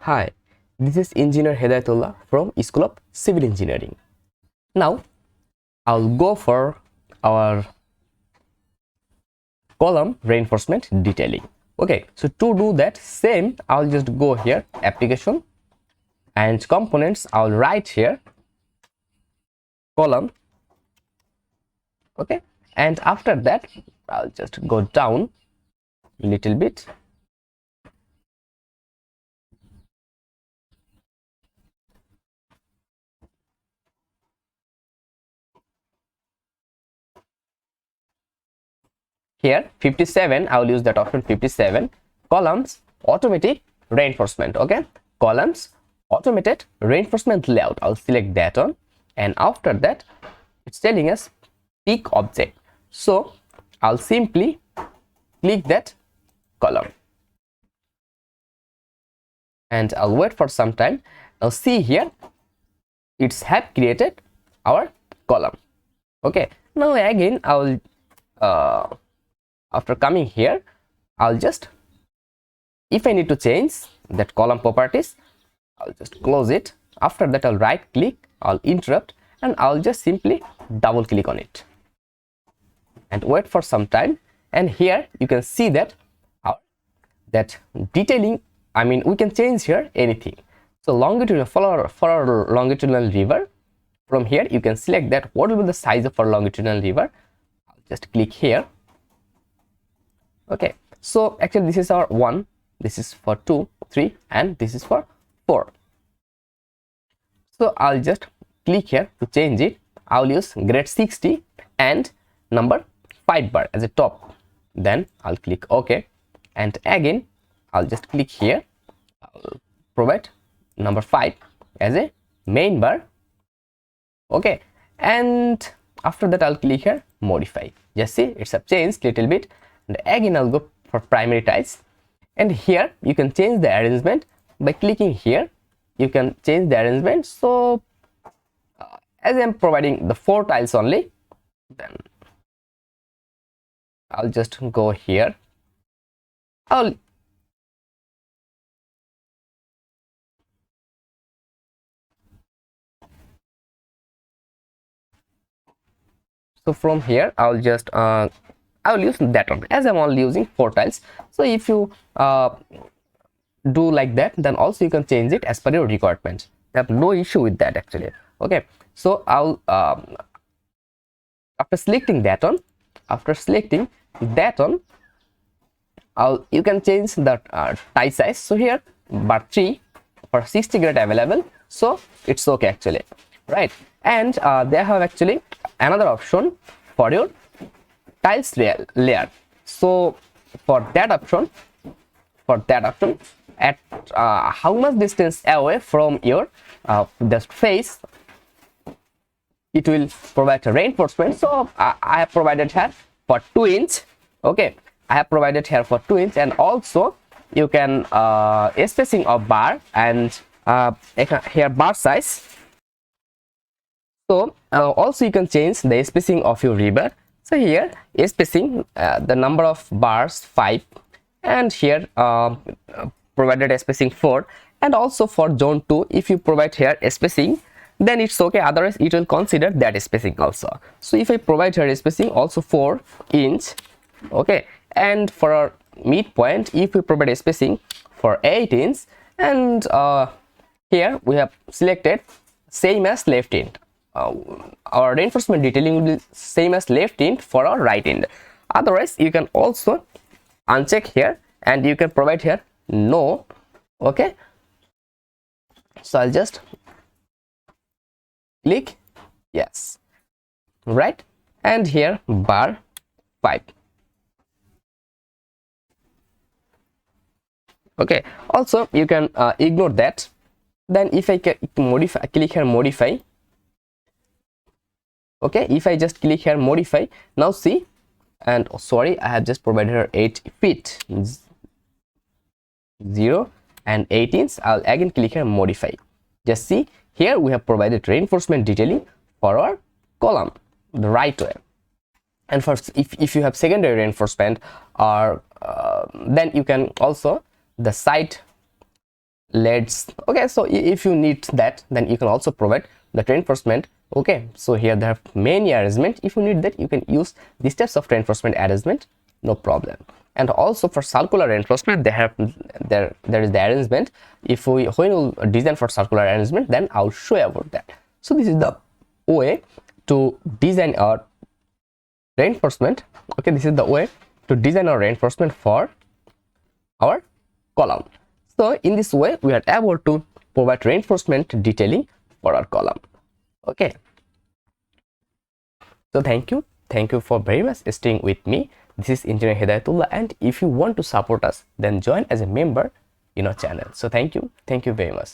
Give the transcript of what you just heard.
Hi, this is Engineer Hedaetullah from School of Civil Engineering. Now, I'll go for our column reinforcement detailing. Okay, so to do that same, I'll just go here, application and components. I'll write here column. Okay, and after that, I'll just go down a little bit. Here 57, I will use that option 57, columns automatic reinforcement. Okay, columns automated reinforcement layout. I'll select that one, and after that it's telling us pick object, so I'll simply click that column and I'll wait for some time. Now see here, it's have created our column. Okay, now again I'll after coming here, I'll just, if I need to change that column properties, I'll just close it. After that, I'll right click, I'll interrupt, and I'll just simply double click on it and wait for some time. And here you can see that that detailing, I mean, we can change here anything. So longitudinal, for our longitudinal river, from here you can select that what will be the size of our longitudinal river. I'll just click here. Okay, so actually this is our 1, this is for 2, 3, and this is for 4. So I'll just click here to change it. I'll use grade 60 and number 5 bar as a top. Then I'll click OK, and again I'll just click here. I'll provide number 5 as a main bar. Okay, and after that I'll click here modify. Just see, it's a changed little bit. And again I'll go for primary tiles, and here you can change the arrangement by clicking here. You can change the arrangement. So as I'm providing the 4 tiles only, then I'll just go here. So from here I'll just I will use that one, as I'm only using 4 tiles. So if you do like that, then also you can change it as per your requirements. I have no issue with that actually. Okay, so I'll after selecting that one, you can change the tie size. So here bar 3 for 60 grade available, so it's okay actually, right? And they have actually another option for your tiles layer. So for that option, at how much distance away from your the face it will provide a reinforcement. So I have provided here for 2 inch. Okay, I have provided here for 2 inch, and also you can spacing of bar and here bar size. So also you can change the spacing of your river. So here spacing, the number of bars 5, and here provided a spacing 4, and also for zone 2 if you provide here a spacing, then it's okay, otherwise it will consider that spacing also. So if I provide here a spacing also 4 inch, okay, and for our midpoint if we provide a spacing for 8 inch, and here we have selected same as left end. Our reinforcement detailing will be same as left end for our right end. Otherwise you can also uncheck here and you can provide here no. Okay, so I'll just click yes, right, and here bar 5. Okay, also you can ignore that. Then if I can modify, click here modify. Okay, if I just click here modify, now see, and sorry, I have just provided here 8 feet 0 and 8 inch. I'll again click here modify. Just see, here we have provided reinforcement detailing for our column the right way. And for if you have secondary reinforcement, or then you can also the side leads. Okay, so if you need that, then you can also provide the reinforcement. Okay, so here they have many arrangement. If you need that, you can use these types of reinforcement arrangement, no problem. And also for circular reinforcement, they have there is the arrangement. If we when we design for circular arrangement, then I'll show you about that. So this is the way to design our reinforcement. Okay, this is the way to design our reinforcement for our column. So in this way, we are able to provide reinforcement detailing for our column. Okay, so thank you for very much staying with me. This is Engr Hedaetullah, and if you want to support us, then join as a member in our channel. So thank you very much.